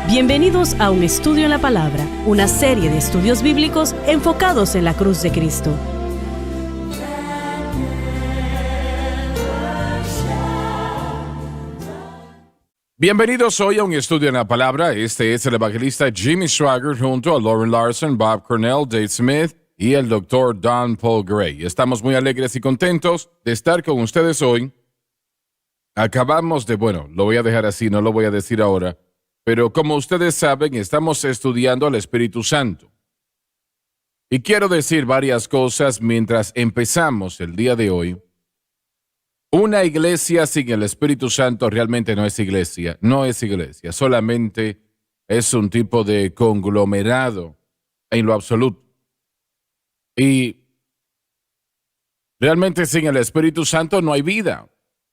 Bienvenidos a Un Estudio en la Palabra, una serie de estudios bíblicos enfocados en la cruz de Cristo. Bienvenidos hoy a Un Estudio en la Palabra. Este es el evangelista Jimmy Swaggart junto a Lauren Larson, Bob Cornell, Dave Smith y el Dr. Don Paul Gray. Estamos muy alegres y contentos de estar con ustedes hoy. Acabamos de, lo voy a dejar así, no lo voy a decir ahora, pero como ustedes saben, estamos estudiando al Espíritu Santo. Y quiero decir varias cosas mientras empezamos el día de hoy. Una iglesia sin el Espíritu Santo realmente no es iglesia, solamente es un tipo de conglomerado en lo absoluto. Y realmente sin el Espíritu Santo no hay vida.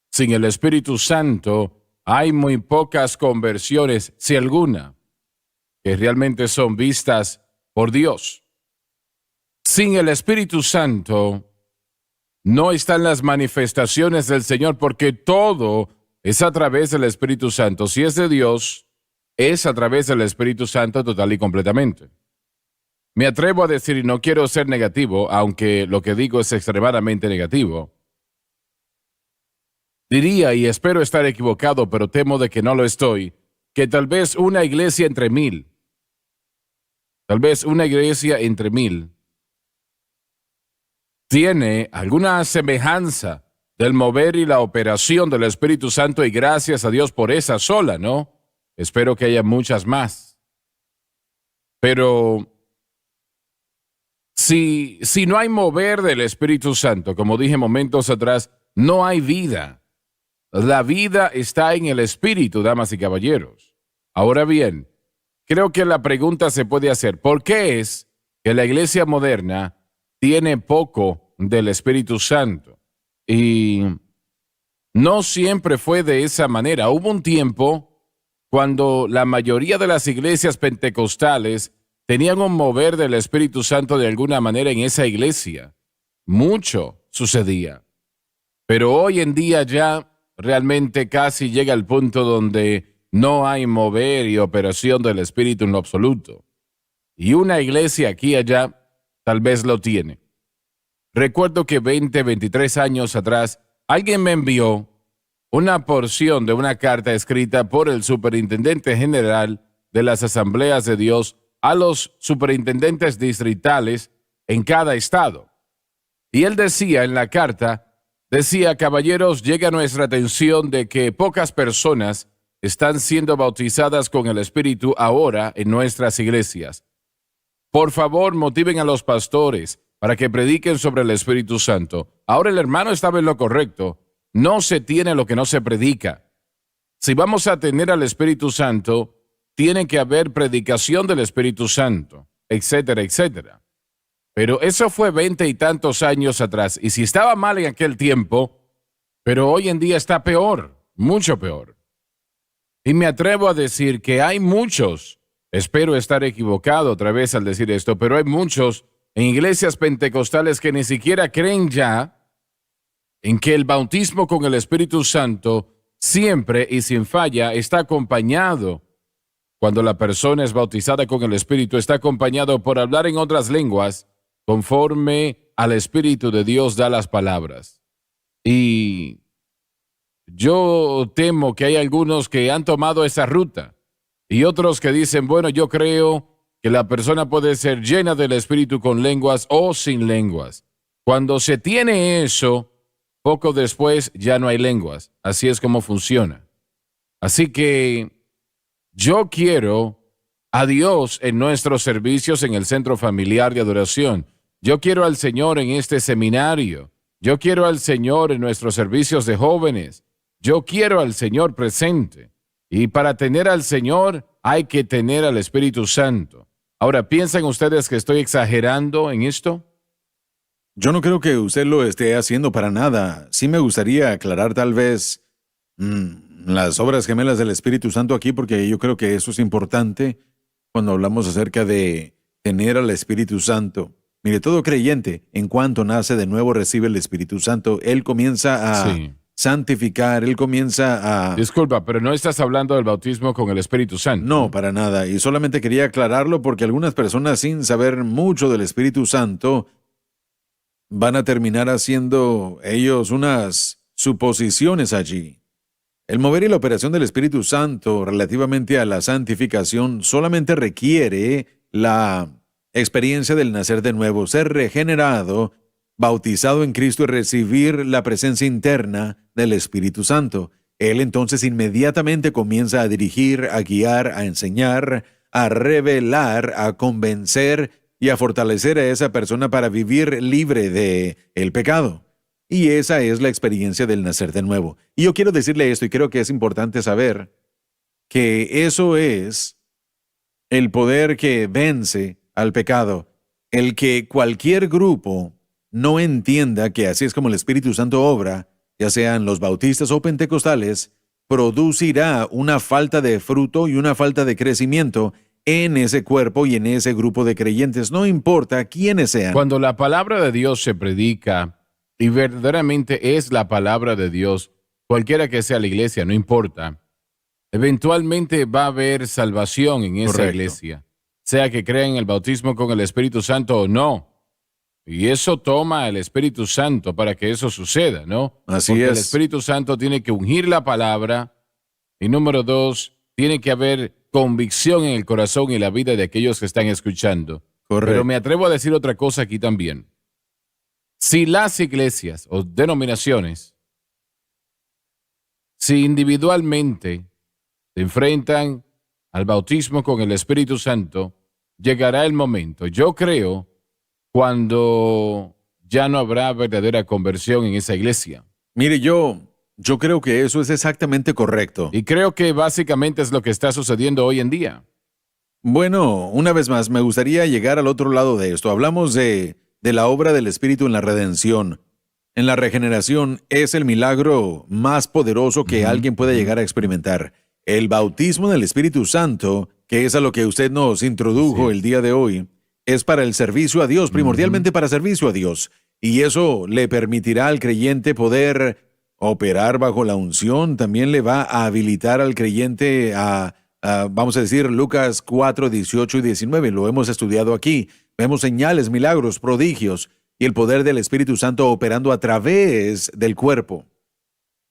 Sin el Espíritu Santo hay muy pocas conversiones, si alguna, que realmente son vistas por Dios. Sin el Espíritu Santo no están las manifestaciones del Señor, porque todo es a través del Espíritu Santo. Si es de Dios, es a través del Espíritu Santo total y completamente. Me atrevo a decir, y no quiero ser negativo, aunque lo que digo es extremadamente negativo, diría, y espero estar equivocado, pero temo de que no lo estoy, que tal vez una iglesia entre mil, tiene alguna semejanza del mover y la operación del Espíritu Santo, y gracias a Dios por esa sola, ¿no? Espero que haya muchas más. Pero si no hay mover del Espíritu Santo, como dije momentos atrás, no hay vida. La vida está en el Espíritu, damas y caballeros. Ahora bien, creo que la pregunta se puede hacer, ¿por qué es que la iglesia moderna tiene poco del Espíritu Santo? Y no siempre fue de esa manera. Hubo un tiempo cuando la mayoría de las iglesias pentecostales tenían un mover del Espíritu Santo de alguna manera en esa iglesia. Mucho sucedía. Pero hoy en día ya realmente casi llega al punto donde no hay mover y operación del Espíritu en lo absoluto. Y una iglesia aquí y allá tal vez lo tiene. Recuerdo que 23 años atrás, alguien me envió una porción de una carta escrita por el superintendente general de las Asambleas de Dios a los superintendentes distritales en cada estado. Y él decía en la carta, caballeros, llega a nuestra atención de que pocas personas están siendo bautizadas con el Espíritu ahora en nuestras iglesias. Por favor, motiven a los pastores para que prediquen sobre el Espíritu Santo. Ahora el hermano estaba en lo correcto. No se tiene lo que no se predica. Si vamos a tener al Espíritu Santo, tiene que haber predicación del Espíritu Santo, etcétera, etcétera. Pero eso fue 20 y tantos años atrás. Y si estaba mal en aquel tiempo, pero hoy en día está peor, mucho peor. Y me atrevo a decir que hay muchos, espero estar equivocado otra vez al decir esto, pero hay muchos en iglesias pentecostales que ni siquiera creen ya en que el bautismo con el Espíritu Santo siempre y sin falla está acompañado. Cuando la persona es bautizada con el Espíritu, está acompañado por hablar en otras lenguas, conforme al Espíritu de Dios da las palabras. Y yo temo que hay algunos que han tomado esa ruta y otros que dicen, yo creo que la persona puede ser llena del Espíritu con lenguas o sin lenguas. Cuando se tiene eso, poco después ya no hay lenguas. Así es como funciona. Así que yo quiero a Dios en nuestros servicios en el Centro Familiar de Adoración. Yo quiero al Señor en este seminario. Yo quiero al Señor en nuestros servicios de jóvenes. Yo quiero al Señor presente. Y para tener al Señor hay que tener al Espíritu Santo. Ahora, ¿piensan ustedes que estoy exagerando en esto? Yo no creo que usted lo esté haciendo para nada. Sí me gustaría aclarar tal vez las obras gemelas del Espíritu Santo aquí, porque yo creo que eso es importante cuando hablamos acerca de tener al Espíritu Santo. Mire, todo creyente, en cuanto nace de nuevo, recibe el Espíritu Santo. Él comienza a santificar, Él comienza a... Disculpa, pero no estás hablando del bautismo con el Espíritu Santo. No, para nada. Y solamente quería aclararlo porque algunas personas, sin saber mucho del Espíritu Santo, van a terminar haciendo ellos unas suposiciones allí. El mover y la operación del Espíritu Santo relativamente a la santificación solamente requiere la experiencia del nacer de nuevo, ser regenerado, bautizado en Cristo y recibir la presencia interna del Espíritu Santo. Él entonces inmediatamente comienza a dirigir, a guiar, a enseñar, a revelar, a convencer y a fortalecer a esa persona para vivir libre de el pecado. Y esa es la experiencia del nacer de nuevo. Y yo quiero decirle esto, y creo que es importante saber que eso es el poder que vence al pecado. El que cualquier grupo no entienda que así es como el Espíritu Santo obra, ya sean los bautistas o pentecostales, producirá una falta de fruto y una falta de crecimiento en ese cuerpo y en ese grupo de creyentes, no importa quiénes sean. Cuando la palabra de Dios se predica, y verdaderamente es la palabra de Dios, cualquiera que sea la iglesia, no importa, eventualmente va a haber salvación en esa Correcto. iglesia, sea que crean en el bautismo con el Espíritu Santo o no. Y eso toma el Espíritu Santo para que eso suceda, ¿no? Así Porque es. el Espíritu Santo tiene que ungir la palabra. Y número 2, tiene que haber convicción en el corazón y la vida de aquellos que están escuchando. Correcto. Pero me atrevo a decir otra cosa aquí también. Si las iglesias o denominaciones, si individualmente se enfrentan al bautismo con el Espíritu Santo, llegará el momento, yo creo, cuando ya no habrá verdadera conversión en esa iglesia. Mire, yo creo que eso es exactamente correcto. Y creo que básicamente es lo que está sucediendo hoy en día. Bueno, una vez más, me gustaría llegar al otro lado de esto. Hablamos de la obra del Espíritu en la redención. En la regeneración es el milagro más poderoso que alguien puede llegar a experimentar. El bautismo del Espíritu Santo, que es a lo que usted nos introdujo Sí. el día de hoy, es para el servicio a Dios, primordialmente para servicio a Dios. Y eso le permitirá al creyente poder operar bajo la unción. También le va a habilitar al creyente vamos a decir, Lucas 4, 18 y 19. Lo hemos estudiado aquí. Vemos señales, milagros, prodigios y el poder del Espíritu Santo operando a través del cuerpo.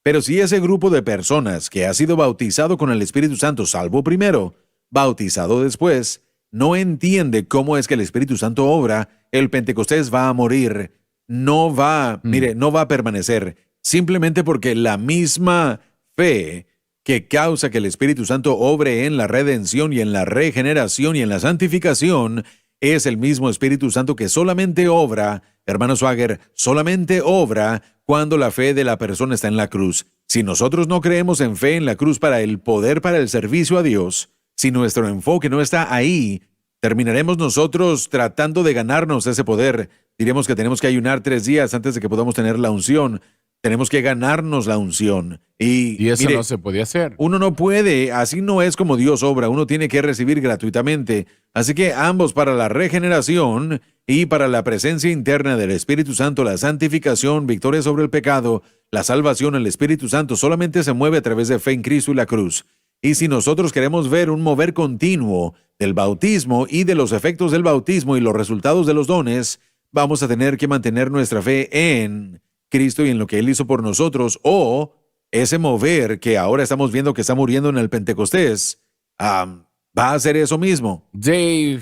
Pero si ese grupo de personas que ha sido bautizado con el Espíritu Santo, salvo primero, bautizado después, no entiende cómo es que el Espíritu Santo obra, el Pentecostés va a morir, no va a permanecer, simplemente porque la misma fe que causa que el Espíritu Santo obre en la redención y en la regeneración y en la santificación, es el mismo Espíritu Santo que solamente obra, hermano Swagger, solamente obra cuando la fe de la persona está en la cruz. Si nosotros no creemos en fe en la cruz para el poder, para el servicio a Dios, si nuestro enfoque no está ahí, terminaremos nosotros tratando de ganarnos ese poder. Diremos que tenemos que ayunar 3 días antes de que podamos tener la unción. Tenemos que ganarnos la unción. Y eso mire, no se puede hacer. uno no puede, así no es como Dios obra, uno tiene que recibir gratuitamente. Así que ambos, para la regeneración y para la presencia interna del Espíritu Santo, la santificación, victoria sobre el pecado, la salvación, el Espíritu Santo solamente se mueve a través de fe en Cristo y la cruz. Y si nosotros queremos ver un mover continuo del bautismo y de los efectos del bautismo y los resultados de los dones, vamos a tener que mantener nuestra fe en Cristo y en lo que Él hizo por nosotros, o ese mover que ahora estamos viendo que está muriendo en el Pentecostés, va a hacer eso mismo. Dave,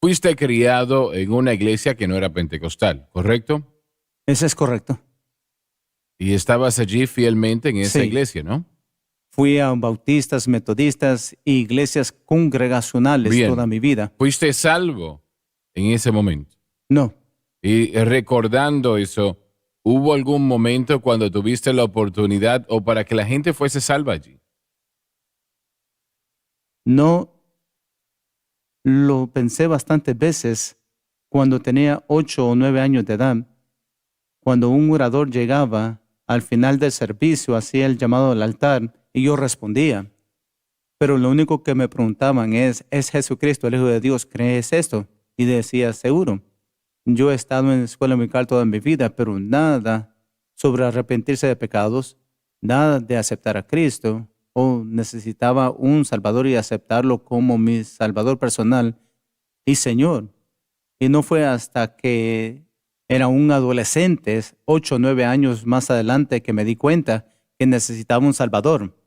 fuiste criado en una iglesia que no era pentecostal, ¿correcto? Eso es correcto. Y estabas allí fielmente en esa Sí. iglesia, ¿no? Fui a bautistas, metodistas e iglesias congregacionales Bien. toda mi vida. Fuiste salvo en ese momento. No, Y recordando eso, ¿hubo algún momento cuando tuviste la oportunidad o para que la gente fuese salva allí? no lo pensé bastantes veces cuando tenía 8 o 9 años de edad. Cuando un orador llegaba al final del servicio, hacía el llamado al altar y yo respondía. Pero lo único que me preguntaban ¿es Jesucristo el Hijo de Dios? ¿Crees esto? Y decía, seguro. Yo he estado en la escuela musical toda mi vida, pero nada sobre arrepentirse de pecados, nada de aceptar a Cristo, o necesitaba un Salvador y aceptarlo como mi Salvador personal y Señor. Y no fue hasta que era un adolescente, 8 o 9 años más adelante, que me di cuenta que necesitaba un Salvador.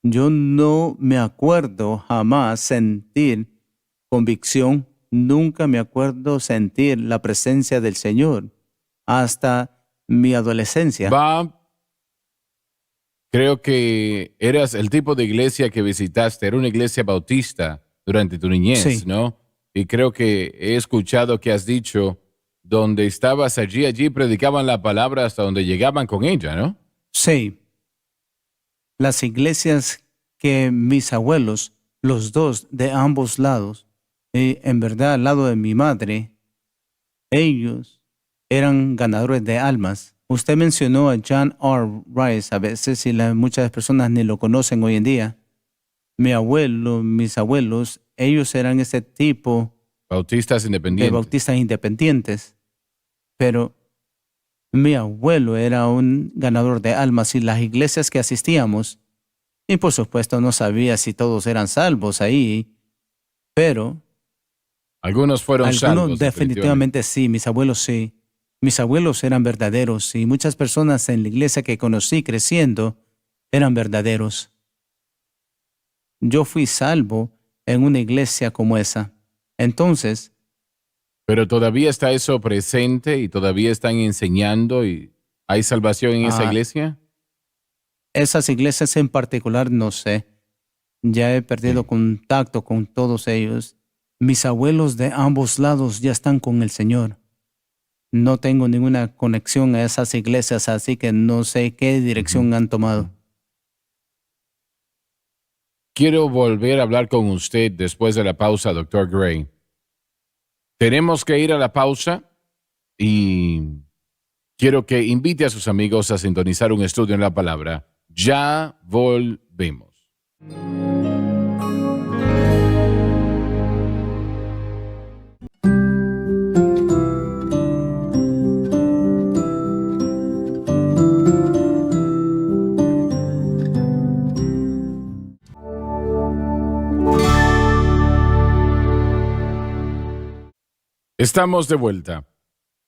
Yo no me acuerdo jamás sentir convicción, nunca me acuerdo sentir la presencia del Señor hasta mi adolescencia. Bob, creo que eras el tipo de iglesia que visitaste, era una iglesia bautista durante tu niñez, Sí. ¿no? Y creo que he escuchado que has dicho, donde estabas allí predicaban la palabra hasta donde llegaban con ella, ¿no? Sí, las iglesias que mis abuelos, los dos de ambos lados, y en verdad al lado de mi madre, ellos eran ganadores de almas. Usted mencionó a John R. Rice a veces y muchas personas ni lo conocen hoy en día. Mi abuelo, mis abuelos, ellos eran ese tipo Bautistas de independientes. bautistas independientes, pero mi abuelo era un ganador de almas y las iglesias que asistíamos, y por supuesto no sabía si todos eran salvos ahí, pero Algunos fueron salvos. algunos definitivamente sí, mis abuelos sí. Mis abuelos eran verdaderos y muchas personas en la iglesia que conocí creciendo eran verdaderos. Yo fui salvo en una iglesia como esa. Entonces, Pero todavía está eso presente y todavía están enseñando y hay salvación en esa Ah, iglesia. esas iglesias en particular no sé. Ya he perdido Sí. contacto con todos ellos. Mis abuelos de ambos lados ya están con el Señor. No tengo ninguna conexión a esas iglesias, así que no sé qué dirección han tomado. Quiero volver a hablar con usted después de la pausa, Dr. Gray. Tenemos que ir a la pausa y quiero que invite a sus amigos a sintonizar un estudio en la palabra. Ya volvemos. Estamos de vuelta.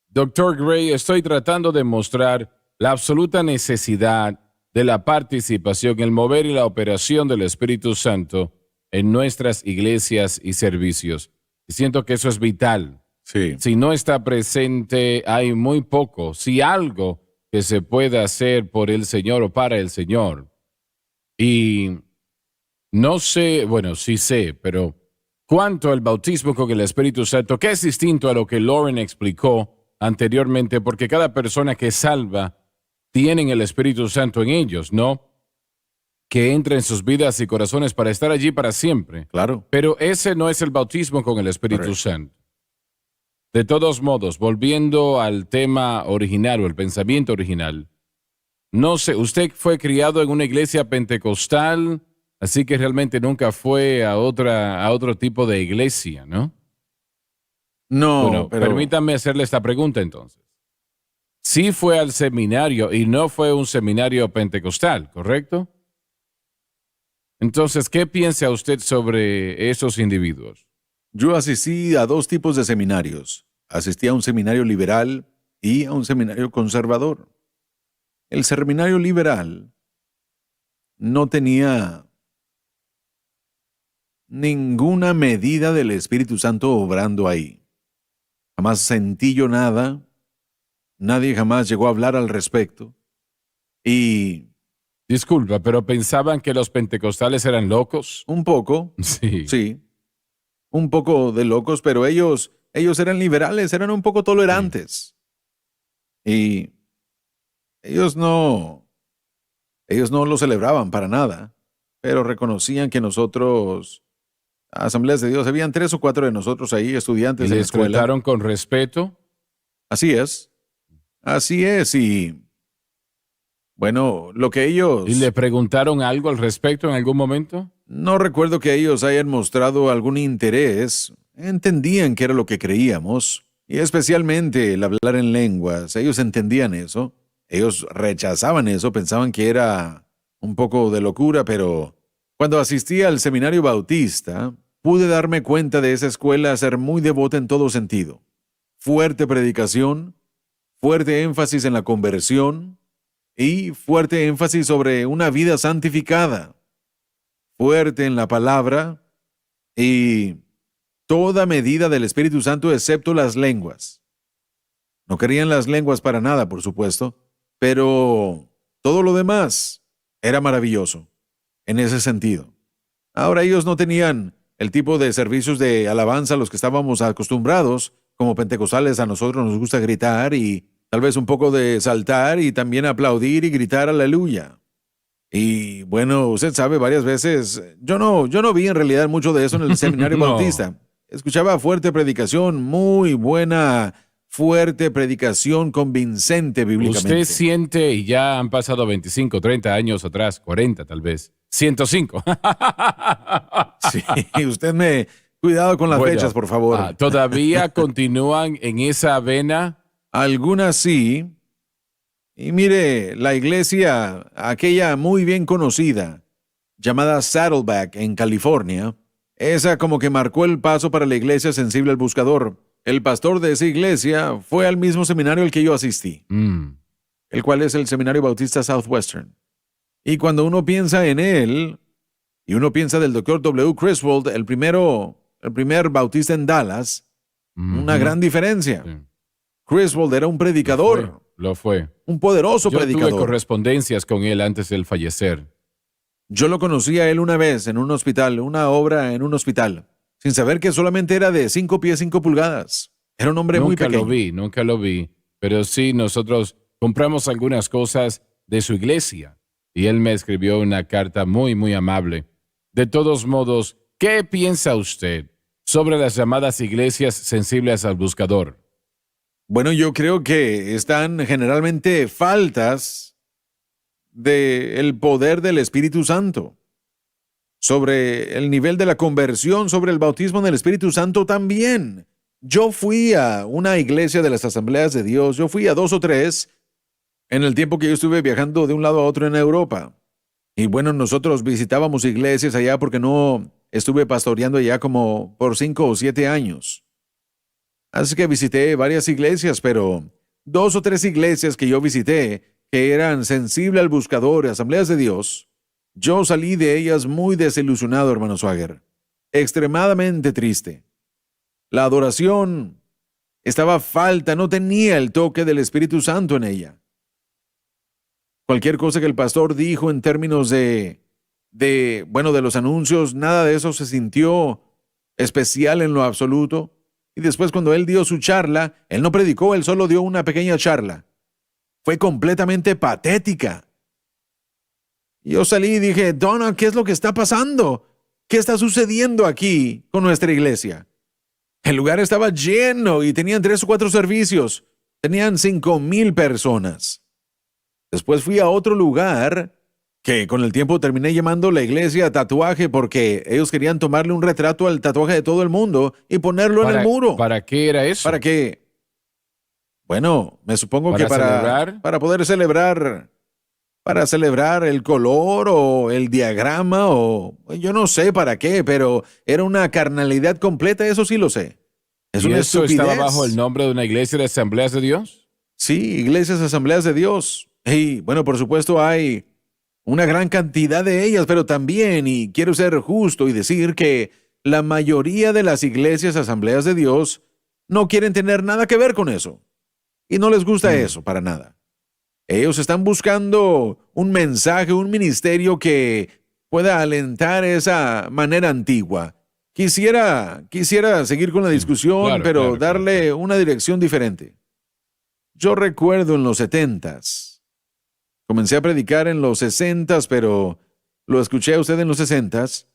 Dr. Gray, estoy tratando de mostrar la absoluta necesidad de la participación, el mover y la operación del Espíritu Santo en nuestras iglesias y servicios. Y siento que eso es vital. Sí. Si no está presente, hay muy poco, si algo que se pueda hacer por el Señor o para el Señor. Y no sé, bueno, sí sé, pero cuanto al bautismo con el Espíritu Santo, que es distinto a lo que Lauren explicó anteriormente, porque cada persona que salva tiene el Espíritu Santo en ellos, ¿no? Que entra en sus vidas y corazones para estar allí para siempre. Claro. Pero ese no es el bautismo con el Espíritu Correcto. Santo. De todos modos, volviendo al tema original o el pensamiento original, no sé, usted fue criado en una iglesia pentecostal, así que realmente nunca fue a otro tipo de iglesia, ¿no? No, Bueno, pero permítame hacerle esta pregunta entonces. Sí fue al seminario y no fue un seminario pentecostal, ¿correcto? Entonces, ¿qué piensa usted sobre esos individuos? yo asistí a dos tipos de seminarios. Asistí a un seminario liberal y a un seminario conservador. El seminario liberal no tenía ninguna medida del Espíritu Santo obrando ahí. Jamás sentí yo nada. Nadie jamás llegó a hablar al respecto. Y Disculpa, pero pensaban que los pentecostales eran locos. un poco, Sí. sí, un poco de locos, pero ellos eran liberales, eran un poco tolerantes. Y ellos no lo celebraban para nada, pero reconocían que nosotros, Asambleas de Dios, habían 3 o 4 de nosotros ahí, Y estudiantes en la les escuela. trataron con respeto. Así es, y bueno, lo que ellos... ¿Y le preguntaron algo al respecto en algún momento? No recuerdo que ellos hayan mostrado algún interés. Entendían que era lo que creíamos, y especialmente el hablar en lenguas. Ellos entendían eso. Ellos rechazaban eso, pensaban que era un poco de locura, pero cuando asistí al seminario bautista, pude darme cuenta de esa escuela ser muy devota en todo sentido. Fuerte predicación, fuerte énfasis en la conversión y fuerte énfasis sobre una vida santificada. Fuerte en la palabra y toda medida del Espíritu Santo excepto las lenguas. No querían las lenguas para nada, por supuesto, pero todo lo demás era maravilloso en ese sentido. Ahora ellos no tenían el tipo de servicios de alabanza a los que estábamos acostumbrados. Como pentecostales a nosotros nos gusta gritar y tal vez un poco de saltar y también aplaudir y gritar aleluya. Y bueno, usted sabe, varias veces, yo no vi en realidad mucho de eso en el seminario No. bautista. Escuchaba fuerte predicación, muy buena, fuerte predicación convincente bíblicamente. Usted siente, y ya han pasado 25, 30 años atrás, 40 tal vez, 105. Sí, cuidado con las Bueno, fechas, por favor. ¿Todavía continúan en esa vena? Algunas sí. Y mire, la iglesia, aquella muy bien conocida, llamada Saddleback en California, esa como que marcó el paso para la iglesia sensible al buscador. El pastor de esa iglesia fue al mismo seminario al que yo asistí, el cual es el Seminario Bautista Southwestern. Y cuando uno piensa en él, y uno piensa del Dr. W. Criswold, el primer bautista en Dallas, una gran diferencia. Sí. Criswold era un predicador, Lo fue. un poderoso Yo tuve predicador. correspondencias con él antes de él fallecer. Yo lo conocí a él una vez en un hospital, una obra en un hospital, sin saber que solamente era de 5 pies 5 pulgadas. Era un hombre muy pequeño. Nunca lo vi. Pero sí, nosotros compramos algunas cosas de su iglesia. Y él me escribió una carta muy, muy amable. De todos modos, ¿qué piensa usted sobre las llamadas iglesias sensibles al buscador? Bueno, yo creo que están generalmente faltas del poder del Espíritu Santo. Sobre el nivel de la conversión, sobre el bautismo en el Espíritu Santo también. Yo fui a una iglesia de las Asambleas de Dios, yo fui a 2 o 3 en el tiempo que yo estuve viajando de un lado a otro en Europa. Y bueno, nosotros visitábamos iglesias allá porque no estuve pastoreando allá como por 5 o 7 años. Así que visité varias iglesias, pero 2 o 3 iglesias que yo visité, que eran sensibles al buscador, Asambleas de Dios, yo salí de ellas muy desilusionado, hermano Swagger. Extremadamente triste. La adoración estaba falta, no tenía el toque del Espíritu Santo en ella. Cualquier cosa que el pastor dijo en términos de los anuncios, nada de eso se sintió especial en lo absoluto. Y después cuando él dio su charla, él no predicó, él solo dio una pequeña charla. Fue completamente patética. Yo salí y dije, Donna, ¿qué es lo que está pasando? ¿Qué está sucediendo aquí con nuestra iglesia? El lugar estaba lleno y tenían 3 o 4 servicios. Tenían 5,000 personas. Después fui a otro lugar que con el tiempo terminé llamando la iglesia tatuaje porque ellos querían tomarle un retrato al tatuaje de todo el mundo y ponerlo en el muro. ¿Para qué era eso? ¿Para qué? Bueno, me supongo que celebrar. para poder celebrar, para celebrar el color o el diagrama o yo no sé para qué, pero era una carnalidad completa, eso sí lo sé. Es ¿Y una eso estupidez. estaba bajo el nombre de una iglesia de Asambleas de Dios? Sí, iglesias, Asambleas de Dios. Y bueno, por supuesto hay una gran cantidad de ellas, pero también, y quiero ser justo y decir que la mayoría de las iglesias, Asambleas de Dios, no quieren tener nada que ver con eso. Y no les gusta eso para nada. Ellos están buscando un mensaje, un ministerio que pueda alentar esa manera antigua. Quisiera seguir con la discusión, Claro, pero claro, darle claro. una dirección diferente. Yo recuerdo en los 70s. Comencé a predicar en los 60s, pero lo escuché a usted en los 60s.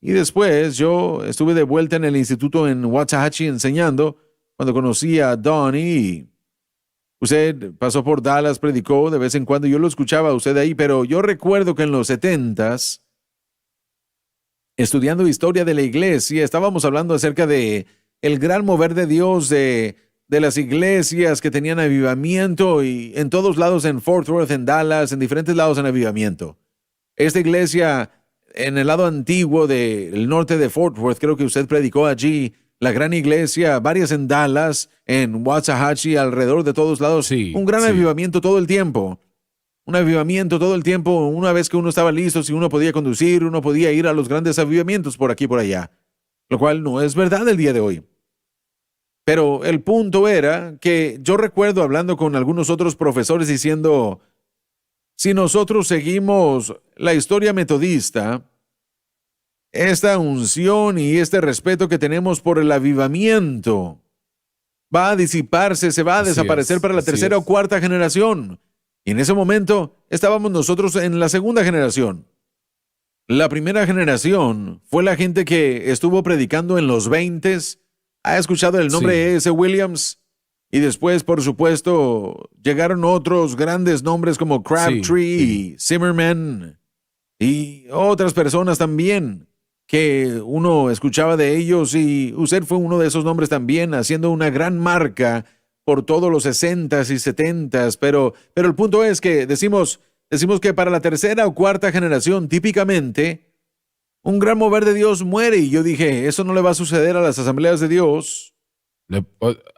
Y después yo estuve de vuelta en el instituto en Waxahachie enseñando cuando conocí a Donnie. Usted pasó por Dallas, predicó de vez en cuando. Yo lo escuchaba a usted ahí, pero yo recuerdo que en los 70s, estudiando historia de la iglesia, estábamos hablando acerca de el gran mover de Dios de de las iglesias que tenían avivamiento y en todos lados, en Fort Worth, en Dallas, en diferentes lados en avivamiento. Esta iglesia en el lado antiguo del norte de Fort Worth, creo que usted predicó allí, la gran iglesia, varias en Dallas, en Waxahachie, alrededor de todos lados, Sí, un gran sí. avivamiento todo el tiempo. Un avivamiento todo el tiempo, una vez que uno estaba listo, si uno podía conducir, uno podía ir a los grandes avivamientos por aquí y por allá, lo cual no es verdad el día de hoy. Pero el punto era que yo recuerdo hablando con algunos otros profesores diciendo, si nosotros seguimos la historia metodista, esta unción y este respeto que tenemos por el avivamiento va a disiparse, se va a Así desaparecer es, para la así tercera o es. cuarta generación. Y en ese momento estábamos nosotros en la segunda generación. La primera generación fue la gente que estuvo predicando en los 20s, ha escuchado el nombre Sí. de E.S. Williams, y después, por supuesto, llegaron otros grandes nombres como Crabtree Sí. y Zimmerman y otras personas también que uno escuchaba de ellos, y usted fue uno de esos nombres también, haciendo una gran marca por todos los 60s y 70s, pero el punto es que decimos que para la tercera o cuarta generación, típicamente, un gran mover de Dios muere, y yo dije, eso no le va a suceder a las asambleas de Dios.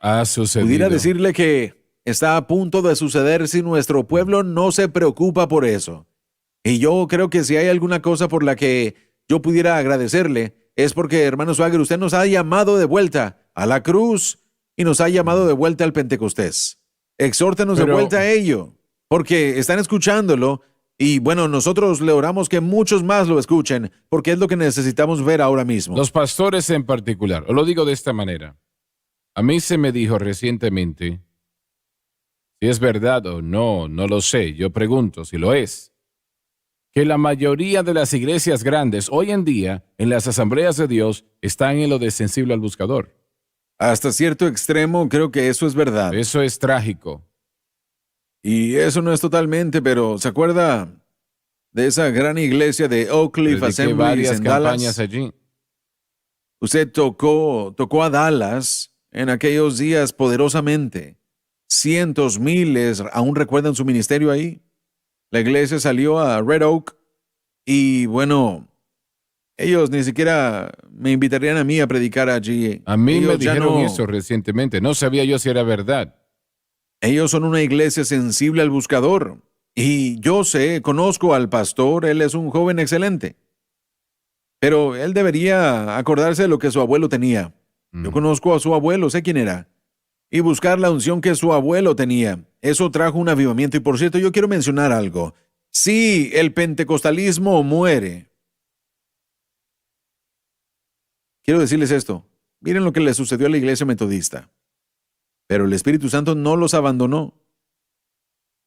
Ha sucedido. Pudiera decirle que está a punto de suceder si nuestro pueblo no se preocupa por eso. Y yo creo que si hay alguna cosa por la que yo pudiera agradecerle, es porque, hermano Swagger, usted nos ha llamado de vuelta a la cruz y nos ha llamado de vuelta al Pentecostés. Exhórtenos de Pero- vuelta a ello, porque están escuchándolo, y bueno, nosotros le oramos que muchos más lo escuchen, porque es lo que necesitamos ver ahora mismo. Los pastores en particular, os lo digo de esta manera. A mí se me dijo recientemente, si es verdad o no, no lo sé, yo pregunto si lo es, que la mayoría de las iglesias grandes hoy en día, en las asambleas de Dios, están en lo de sensible al buscador. Hasta cierto extremo creo que eso es verdad. Eso es trágico. Y eso no es totalmente, pero ¿se acuerda de esa gran iglesia de Oak Cliff Prediqué Assemblies varias en campañas Dallas? allí. Usted tocó a Dallas en aquellos días poderosamente. Cientos, miles aún recuerdan su ministerio ahí. La iglesia salió a Red Oak y bueno, ellos ni siquiera me invitarían a mí a predicar allí. A mí me Ellos ya dijeron no- eso recientemente. No sabía yo si era verdad. Ellos son una iglesia sensible al buscador. Y yo sé, conozco al pastor, él es un joven excelente. Pero él debería acordarse de lo que su abuelo tenía. Yo conozco a su abuelo, sé quién era. Y buscar la unción que su abuelo tenía. Eso trajo un avivamiento. Y por cierto, yo quiero mencionar algo. Si el pentecostalismo muere, quiero decirles esto. Miren lo que le sucedió a la iglesia metodista. Pero el Espíritu Santo no los abandonó,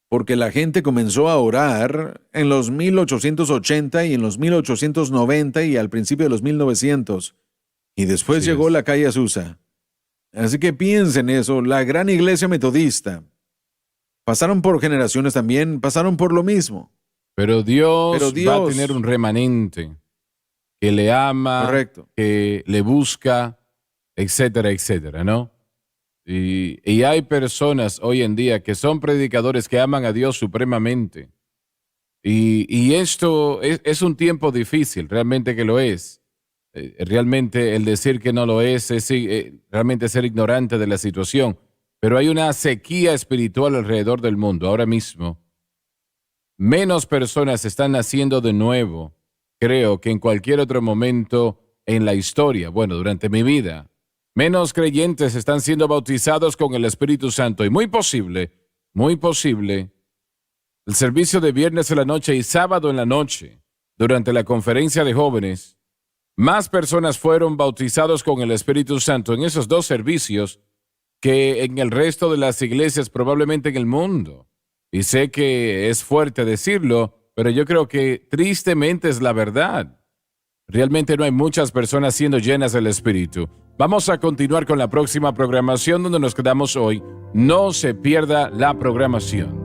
porque la gente comenzó a orar en los 1880 y en los 1890 y al principio de los 1900. Y después Así llegó es. la calle Azusa. Así que piensen eso, la gran iglesia metodista. Pasaron por generaciones también, pasaron por lo mismo. Pero Dios, Pero va a Dios- tener un remanente que le ama, Correcto. que le busca, etcétera, etcétera, ¿no? Y hay personas hoy en día que son predicadores que aman a Dios supremamente. Y esto es un tiempo difícil, realmente que lo es. Realmente el decir que no lo es realmente ser ignorante de la situación. Pero hay una sequía espiritual alrededor del mundo ahora mismo. Menos personas están naciendo de nuevo, creo, que en cualquier otro momento en la historia, bueno, durante mi vida. Menos creyentes están siendo bautizados con el Espíritu Santo y muy posible, el servicio de viernes en la noche y sábado en la noche, durante la conferencia de jóvenes, más personas fueron bautizados con el Espíritu Santo en esos dos servicios que en el resto de las iglesias probablemente en el mundo. Y sé que es fuerte decirlo, pero yo creo que tristemente es la verdad. Realmente no hay muchas personas siendo llenas del Espíritu. Vamos a continuar con la próxima programación donde nos quedamos hoy. No se pierda la programación.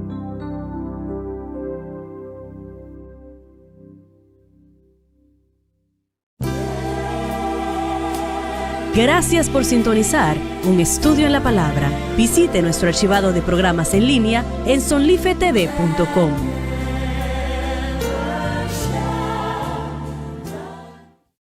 Gracias por sintonizar Un Estudio en la Palabra. Visite nuestro archivado de programas en línea en sonlifetv.com.